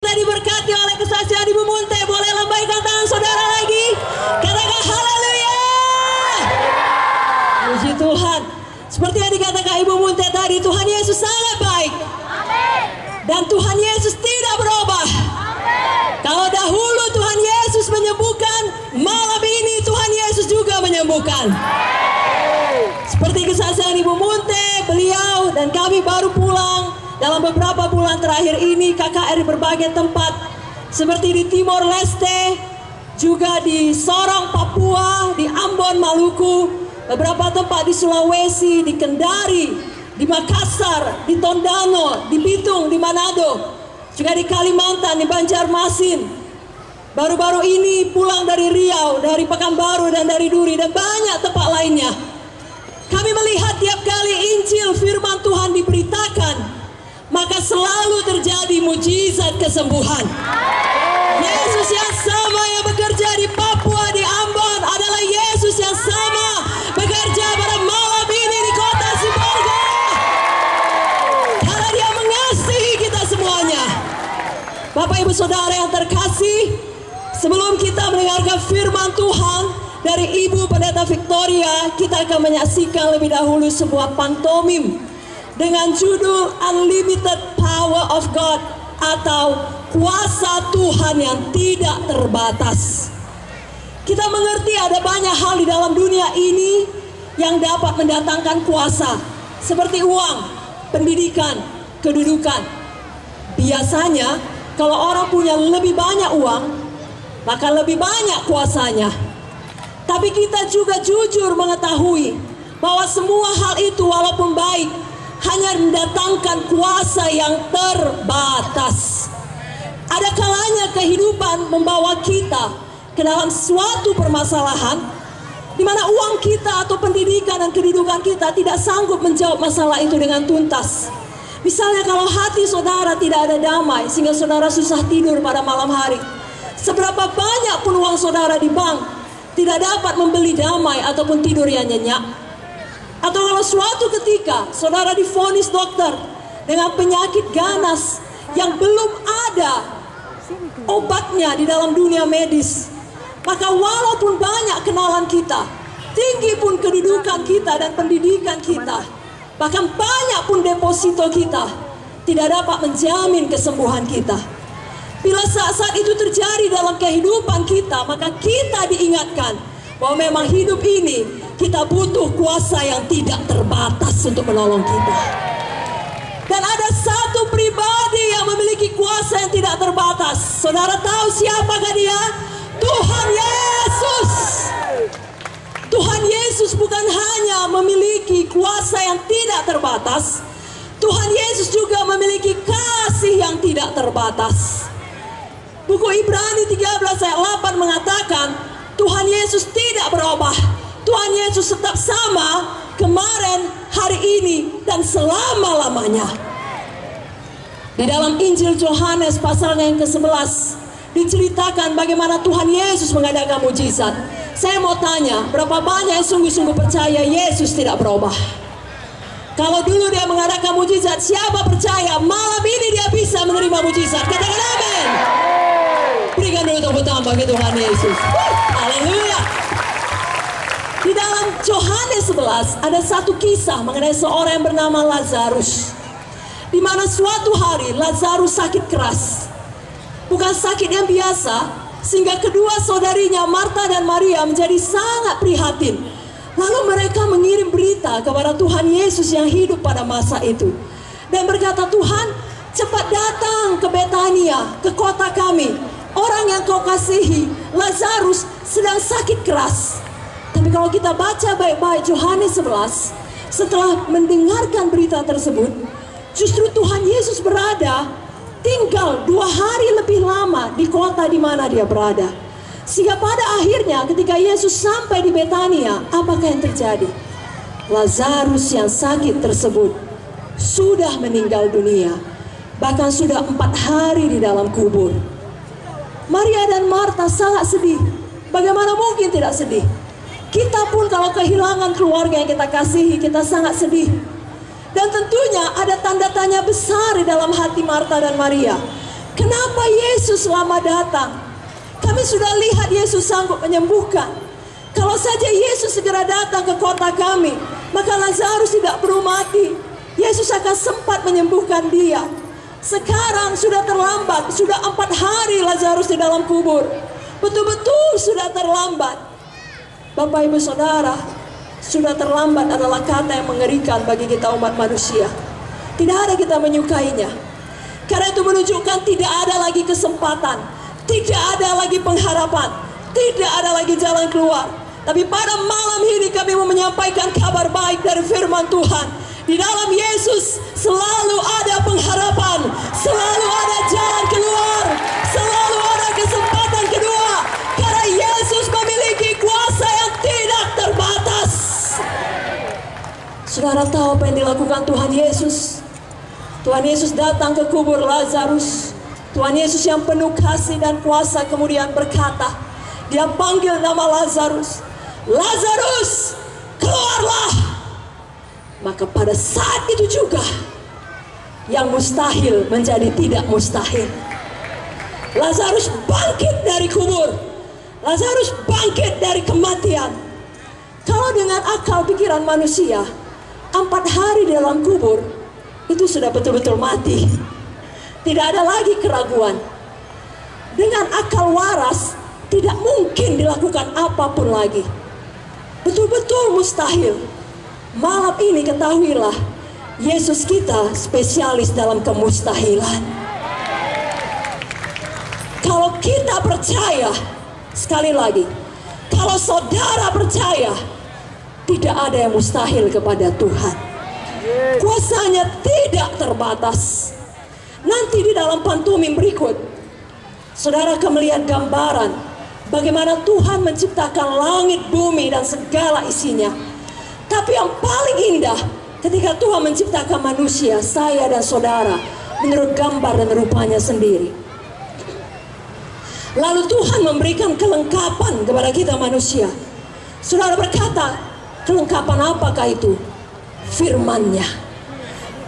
kita diberkati oleh kesaksian Ibu Munte. Boleh lambaikan tangan saudara lagi. Katakan haleluya. Puji Tuhan. Seperti yang dikatakan Ibu Munte tadi, Tuhan Yesus sangat baik. Dan Tuhan Yesus tidak berubah. Kalau dahulu Tuhan Yesus menyembuhkan, malam ini Tuhan Yesus juga menyembuhkan. Seperti kesaksian Ibu Munte, beliau dan kami baru pulang dalam beberapa bulan terakhir ini KKR di berbagai tempat, seperti di Timor Leste, juga di Sorong, Papua, di Ambon, Maluku, beberapa tempat di Sulawesi, di Kendari, di Makassar, di Tondano, di Bitung, di Manado, juga di Kalimantan, di Banjarmasin. Baru-baru ini pulang dari Riau, dari Pekanbaru, dan dari Duri, dan banyak tempat lainnya. Kami melihat tiap kali Injil firman Tuhan diberitakan, maka selalu terjadi mujizat kesembuhan. Yesus yang sama yang bekerja di Papua, di Ambon, adalah Yesus yang sama bekerja pada malam ini di kota Sibolga. Karena Dia mengasihi kita semuanya. Bapak Ibu Saudara yang terkasih, sebelum kita mendengarkan firman Tuhan dari Ibu Pendeta Victoria, kita akan menyaksikan lebih dahulu sebuah pantomim dengan judul Unlimited Power of God, atau kuasa Tuhan yang tidak terbatas. Kita mengerti ada banyak hal di dalam dunia ini yang dapat mendatangkan kuasa, seperti uang, pendidikan, kedudukan. Biasanya kalau orang punya lebih banyak uang, maka lebih banyak kuasanya. Tapi kita juga jujur mengetahui bahwa semua hal itu walaupun baik, hanya mendatangkan kuasa yang terbatas. Ada kalanya kehidupan membawa kita ke dalam suatu permasalahan di mana uang kita atau pendidikan dan kedudukan kita tidak sanggup menjawab masalah itu dengan tuntas. Misalnya kalau hati saudara tidak ada damai sehingga saudara susah tidur pada malam hari, seberapa banyak pun uang saudara di bank tidak dapat membeli damai ataupun tidur yang nyenyak. Atau kalau suatu ketika saudara divonis dokter dengan penyakit ganas yang belum ada obatnya di dalam dunia medis, maka walaupun banyak kenalan kita, tinggi pun kedudukan kita dan pendidikan kita, bahkan banyak pun deposito kita, tidak dapat menjamin kesembuhan kita. Bila saat-saat itu terjadi dalam kehidupan kita, maka kita diingatkan bahwa memang hidup ini kita butuh kuasa yang tidak terbatas untuk menolong kita. Dan ada satu pribadi yang memiliki kuasa yang tidak terbatas. Saudara tahu siapakah Dia? Tuhan Yesus. Tuhan Yesus bukan hanya memiliki kuasa yang tidak terbatas, Tuhan Yesus juga memiliki kasih yang tidak terbatas. Buku Ibrani 13 ayat 8 mengatakan Tuhan Yesus tidak berubah. Tuhan Yesus tetap sama kemarin, hari ini, dan selama-lamanya. Di dalam Injil Yohanes pasalnya yang ke-11 diceritakan bagaimana Tuhan Yesus mengadakan mujizat. Saya mau tanya, berapa banyak yang sungguh-sungguh percaya Yesus tidak berubah? Kalau dulu Dia mengadakan mujizat, siapa percaya malam ini Dia bisa menerima mujizat? Katakan amin. Berikan dulu tepuk tangan bagi Tuhan Yesus. Haleluya. Di dalam Yohanes 11 ada satu kisah mengenai seorang yang bernama Lazarus, di mana suatu hari Lazarus sakit keras. Bukan sakit yang biasa, sehingga kedua saudarinya Marta dan Maria menjadi sangat prihatin. Lalu mereka mengirim berita kepada Tuhan Yesus yang hidup pada masa itu, dan berkata, Tuhan, cepat datang ke Betania, ke kota kami. Orang yang Kau kasihi, Lazarus, sedang sakit keras. Tapi kalau kita baca baik-baik Yohanes 11, setelah mendengarkan berita tersebut, justru Tuhan Yesus tinggal 2 hari lebih lama di kota di mana Dia berada. Sehingga pada akhirnya ketika Yesus sampai di Betania, apakah yang terjadi? Lazarus yang sakit tersebut sudah meninggal dunia, bahkan sudah 4 hari di dalam kubur. Maria dan Marta sangat sedih. Bagaimana mungkin tidak sedih? Kita pun kalau kehilangan keluarga yang kita kasihi, kita sangat sedih. Dan tentunya ada tanda tanya besar di dalam hati Marta dan Maria. Kenapa Yesus lama datang? Kami sudah lihat Yesus sanggup menyembuhkan. Kalau saja Yesus segera datang ke kota kami, maka Lazarus tidak perlu mati. Yesus akan sempat menyembuhkan dia. Sekarang sudah terlambat. Sudah 4 hari Lazarus di dalam kubur. Betul-betul sudah terlambat. Bapak Ibu Saudara, sudah terlambat adalah kata yang mengerikan bagi kita umat manusia. Tidak ada kita menyukainya. Karena itu menunjukkan tidak ada lagi kesempatan, tidak ada lagi pengharapan, tidak ada lagi jalan keluar. Tapi pada malam ini kami mau menyampaikan kabar baik dari firman Tuhan. Di dalam Yesus selalu ada pengharapan, selalu ada jalan keluar, selalu ada kesempatan kedua. Karena Yesus memiliki kuasa yang tidak terbatas. Saudara tahu apa yang dilakukan Tuhan Yesus? Tuhan Yesus datang ke kubur Lazarus. Tuhan Yesus yang penuh kasih dan kuasa kemudian berkata, dia panggil nama Lazarus, Lazarus, keluarlah. Maka pada saat itu juga yang mustahil menjadi tidak mustahil. Lazarus bangkit dari kubur. Lazarus bangkit dari kematian. Kalau dengan akal pikiran manusia, 4 hari di dalam kubur itu sudah betul-betul mati. Tidak ada lagi keraguan. Dengan akal waras tidak mungkin dilakukan apapun lagi. Betul-betul mustahil. Malam ini ketahuilah, Yesus kita spesialis dalam kemustahilan. Kalau kita percaya, sekali lagi, kalau saudara percaya, tidak ada yang mustahil kepada Tuhan. Kuasanya tidak terbatas. Nanti di dalam pantomim berikut, saudara akan melihat gambaran bagaimana Tuhan menciptakan langit, bumi, dan segala isinya. Tapi yang paling indah ketika Tuhan menciptakan manusia, saya dan saudara, menurut gambar dan rupanya sendiri. Lalu Tuhan memberikan kelengkapan kepada kita manusia. Saudara berkata, kelengkapan apakah itu? Firman-Nya.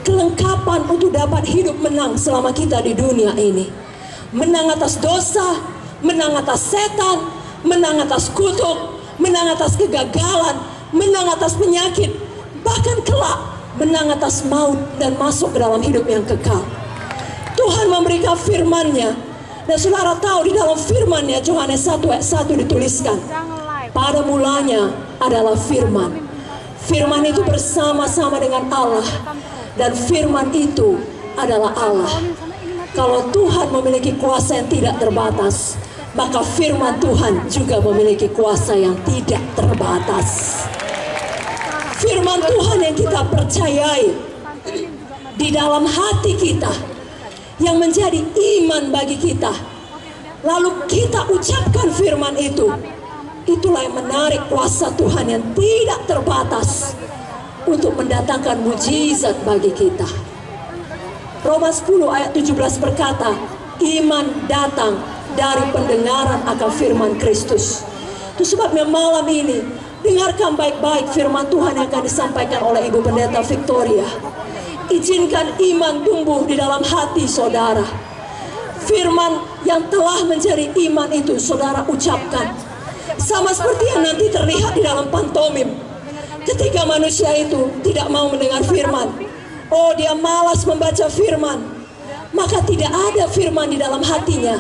Kelengkapan untuk dapat hidup menang selama kita di dunia ini. Menang atas dosa, menang atas setan, menang atas kutuk, menang atas kegagalan, menang atas penyakit, bahkan kelak menang atas maut dan masuk ke dalam hidup yang kekal. Tuhan memberikan firman-Nya. Dan saudara tahu di dalam firman-Nya, Yohanes 1 ayat 1 dituliskan, pada mulanya adalah firman. Firman itu bersama-sama dengan Allah, dan firman itu adalah Allah. Kalau Tuhan memiliki kuasa yang tidak terbatas, maka firman Tuhan juga memiliki kuasa yang tidak terbatas. Firman Tuhan yang kita percayai di dalam hati kita, yang menjadi iman bagi kita, lalu kita ucapkan firman itu, itulah yang menarik kuasa Tuhan yang tidak terbatas untuk mendatangkan mujizat bagi kita. Roma 10 ayat 17 berkata, iman datang dari pendengaran akan firman Kristus. Itu sebabnya malam ini dengarkan baik-baik firman Tuhan yang akan disampaikan oleh Ibu Pendeta Victoria. Izinkan iman tumbuh di dalam hati saudara. Firman yang telah menjadi iman itu saudara ucapkan. Sama seperti yang nanti terlihat di dalam pantomim. Ketika manusia itu tidak mau mendengar firman, oh dia malas membaca firman, maka tidak ada firman di dalam hatinya,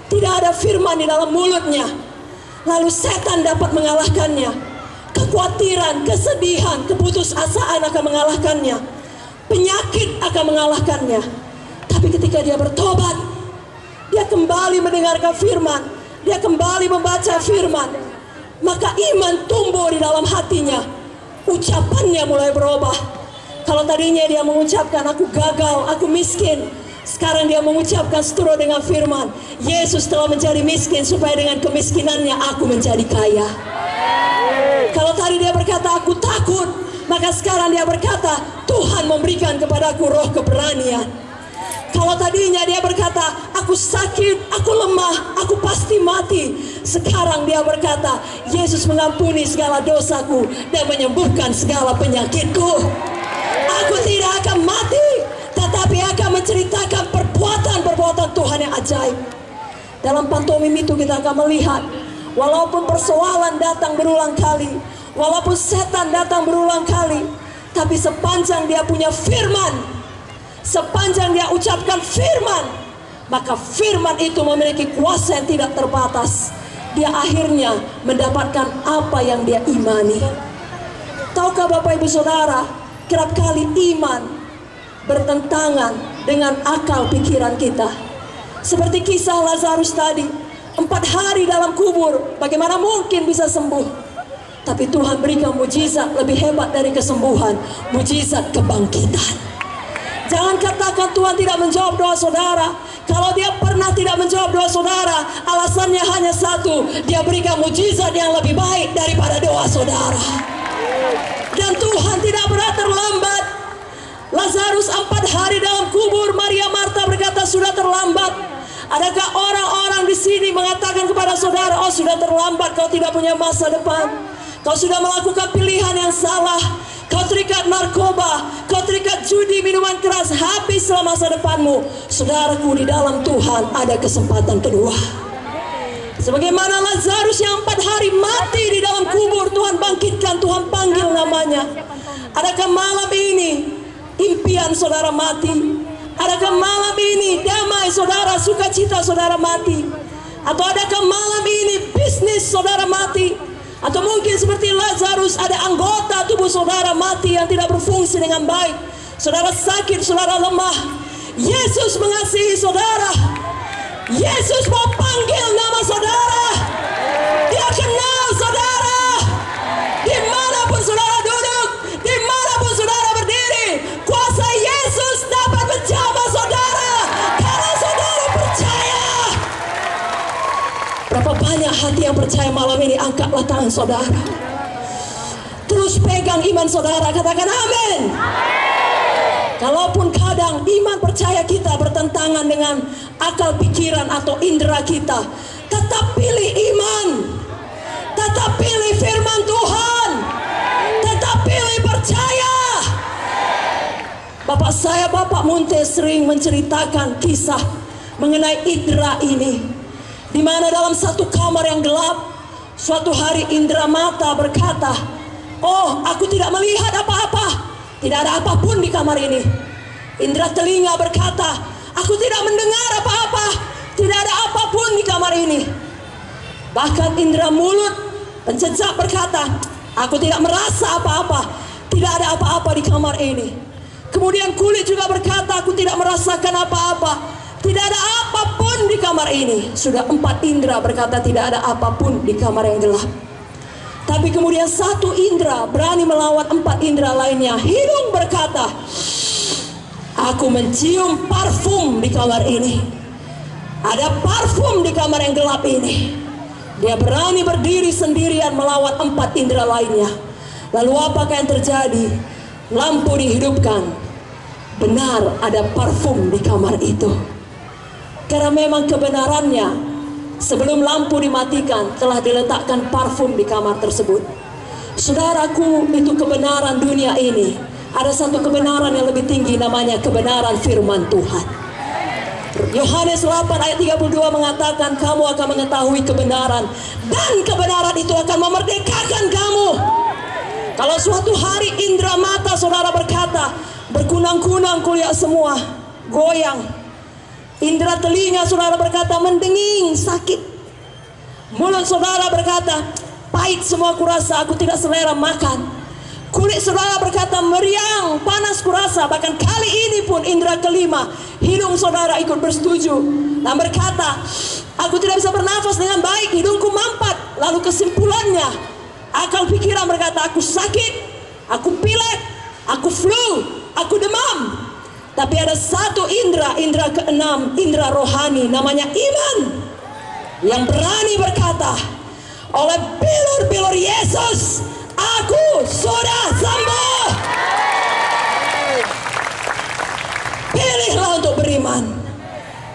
tidak ada firman di dalam mulutnya. Lalu setan dapat mengalahkannya. Kekhawatiran, kesedihan, keputusasaan akan mengalahkannya. Penyakit akan mengalahkannya. Tapi ketika dia bertobat, dia kembali mendengarkan firman, dia kembali membaca firman, maka iman tumbuh di dalam hatinya. Ucapannya mulai berubah. Kalau tadinya dia mengucapkan aku gagal, aku miskin, sekarang dia mengucapkan seturut dengan firman, Yesus telah menjadi miskin supaya dengan kemiskinannya aku menjadi kaya. Kalau tadi dia berkata aku takut, maka sekarang dia berkata Tuhan memberikan kepadaku roh keberanian. Kalau tadinya dia berkata aku sakit, aku lemah, aku pasti mati, sekarang dia berkata Yesus mengampuni segala dosaku dan menyembuhkan segala penyakitku. Aku tidak akan mati, tetapi akan menceritakan perbuatan-perbuatan Tuhan Tuhan yang ajaib. Dalam pantomim itu kita akan melihat, walaupun persoalan datang berulang kali, walaupun setan datang berulang kali, tapi sepanjang dia punya firman, sepanjang dia ucapkan firman, maka firman itu memiliki kuasa yang tidak terbatas. Dia akhirnya mendapatkan apa yang dia imani. Tahukah Bapak Ibu Saudara, kerap kali iman bertentangan dengan akal pikiran kita. Seperti kisah Lazarus tadi, 4 hari dalam kubur, bagaimana mungkin bisa sembuh? Tapi Tuhan berikan mujizat lebih hebat dari kesembuhan, mujizat kebangkitan. Jangan katakan Tuhan tidak menjawab doa saudara. Kalau dia pernah tidak menjawab doa saudara, alasannya hanya satu, dia berikan mujizat yang lebih baik daripada doa saudara. Dan Tuhan tidak pernah terlambat. Lazarus 4 hari dalam kubur, Maria Marta berkata sudah terlambat. Adakah orang-orang di sini mengatakan kepada saudara, oh sudah terlambat, kau tidak punya masa depan, kau sudah melakukan pilihan yang salah, kau terikat narkoba, kau terikat judi, minuman keras, habislah masa depanmu. Saudaraku, di dalam Tuhan ada kesempatan kedua. Sebagaimana Lazarus yang 4 hari mati di dalam kubur, Tuhan bangkitkan, Tuhan panggil namanya. Adakah malam ini impian saudara mati? Adakah malam ini damai saudara, sukacita saudara mati? Atau adakah malam ini bisnis saudara mati? Atau mungkin seperti Lazarus, ada anggota tubuh saudara mati yang tidak berfungsi dengan baik. Saudara sakit, saudara lemah. Yesus mengasihi saudara. Yesus mau panggil nama saudara. Dia kenal saudara. Dimanapun saudara duduk, dimanapun saudara berdiri, kuasa Yesus dapat menjamah saudara, karena saudara percaya. Berapa banyak hati yang percaya malam ini? Angkatlah tangan saudara. Terus pegang iman saudara, katakan amin. Kalaupun kadang iman percaya kita bertentangan dengan akal pikiran atau indera kita, tetap pilih iman, tetap pilih firman Tuhan, tetap pilih percaya. Bapak saya, Bapak Munte, sering menceritakan kisah mengenai indera ini, di mana dalam satu kamar yang gelap, suatu hari indera mata berkata, oh aku tidak melihat apa-apa, tidak ada apapun di kamar ini. Indera telinga berkata, aku tidak mendengar apa-apa, tidak ada apapun di kamar ini. Bahkan indera mulut, pencecak, berkata, aku tidak merasa apa-apa, tidak ada apa-apa di kamar ini. Kemudian kulit juga berkata, aku tidak merasakan apa-apa, tidak ada apapun di kamar ini. Sudah 4 indera berkata tidak ada apapun di kamar yang gelap. Tapi kemudian satu indera berani melawan 4 indera lainnya. Hidung berkata, aku mencium parfum di kamar ini. Ada parfum di kamar yang gelap ini. Dia berani berdiri sendirian melawan 4 indera lainnya. Lalu apakah yang terjadi? Lampu dihidupkan. Benar ada parfum di kamar itu. Karena memang kebenarannya, sebelum lampu dimatikan telah diletakkan parfum di kamar tersebut. Saudaraku, itu kebenaran dunia ini. Ada satu kebenaran yang lebih tinggi, namanya kebenaran firman Tuhan. Yohanes 8 ayat 32 mengatakan, kamu akan mengetahui kebenaran, dan kebenaran itu akan memerdekakan kamu. Kalau suatu hari indera mata saudara berkata, berkunang-kunang kuliah semua, goyang. Indera telinga saudara berkata, mendenging, sakit. Mulut saudara berkata, pahit semua kurasa, aku tidak selera makan. Kulit saudara berkata, meriang, panas kurasa. Bahkan kali ini pun indera kelima, hidung saudara ikut bersetuju dan berkata, aku tidak bisa bernafas dengan baik, hidungku mampat. Lalu kesimpulannya, akal pikiran berkata, aku sakit, aku pilek, aku flu, aku demam. Tapi ada satu indera, indera keenam, indera rohani, namanya iman, yang berani berkata, oleh bilur-bilur Yesus, aku sudah sembuh. Pilihlah untuk beriman,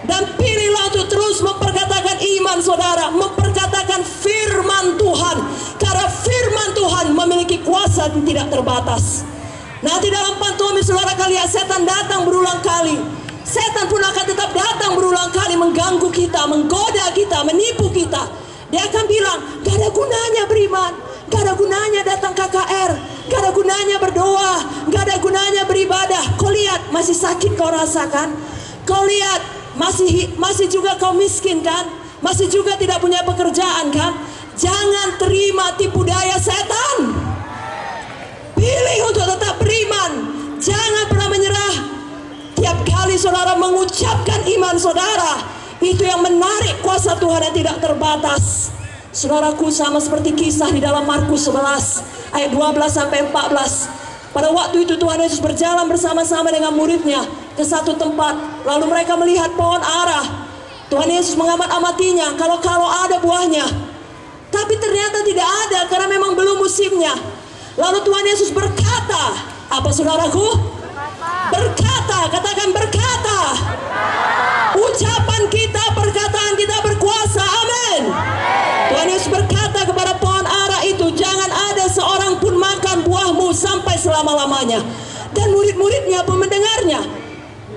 dan pilihlah untuk terus memperkatakan iman saudara, memperkatakan firman Tuhan, karena firman Tuhan memiliki kuasa yang tidak terbatas. Nanti dalam pantomim saudara kalian, setan datang berulang kali. setan pun akan tetap datang berulang kali mengganggu kita, menggoda kita, menipu kita. Dia akan bilang, gak ada gunanya beriman, gak ada gunanya datang KKR, gak ada gunanya berdoa, gak ada gunanya beribadah. Kau lihat masih sakit kau rasakan, kau lihat masih juga kau miskin kan, masih juga tidak punya pekerjaan kan. Jangan terima tipu daya setan. Pilih untuk tetap beriman, jangan pernah menyerah. Tiap kali saudara mengucapkan iman saudara, itu yang menarik kuasa Tuhan yang tidak terbatas. Saudaraku, sama seperti kisah di dalam Markus 11 ayat 12 sampai 14. Pada waktu itu Tuhan Yesus berjalan bersama-sama dengan muridnya ke satu tempat. Lalu mereka melihat pohon ara. Tuhan Yesus mengamat-amatinya, kalau ada buahnya. Tapi ternyata tidak ada karena memang belum musimnya. Lalu Tuhan Yesus berkata, apa saudaraku? Berkata, katakan berkata. Ucapan kita, perkataan kita berkuasa, amin. Tuhan Yesus berkata kepada pohon ara itu, jangan ada seorang pun makan buahmu sampai selama-lamanya. Dan murid-muridnya pun mendengarnya.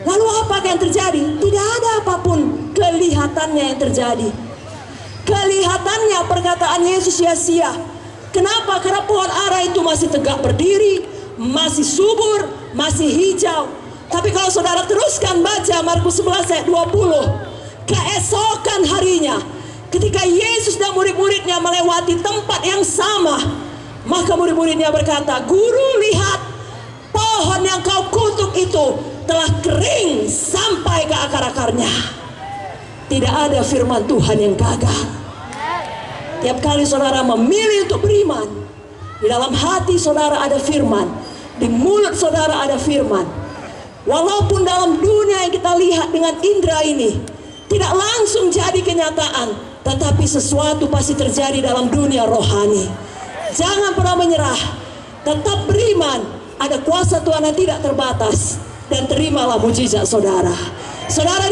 Lalu apa yang terjadi? Tidak ada apapun kelihatannya yang terjadi. Kelihatannya perkataan Yesus sia-sia. Kenapa? Karena pohon ara itu masih tegak berdiri, masih subur, masih hijau. Tapi kalau saudara teruskan baca Markus 11 ayat 20, keesokan harinya ketika Yesus dan murid-muridnya melewati tempat yang sama, maka murid-muridnya berkata, Guru, lihat, pohon yang kau kutuk itu telah kering sampai ke akar-akarnya. Tidak ada firman Tuhan yang gagal. Tiap kali saudara memilih untuk beriman, di dalam hati saudara ada firman, di mulut saudara ada firman. Walaupun dalam dunia yang kita lihat dengan indera ini tidak langsung jadi kenyataan, tetapi sesuatu pasti terjadi dalam dunia rohani. Jangan pernah menyerah, tetap beriman. Ada kuasa Tuhan yang tidak terbatas, dan terimalah mujizat saudara. Saudara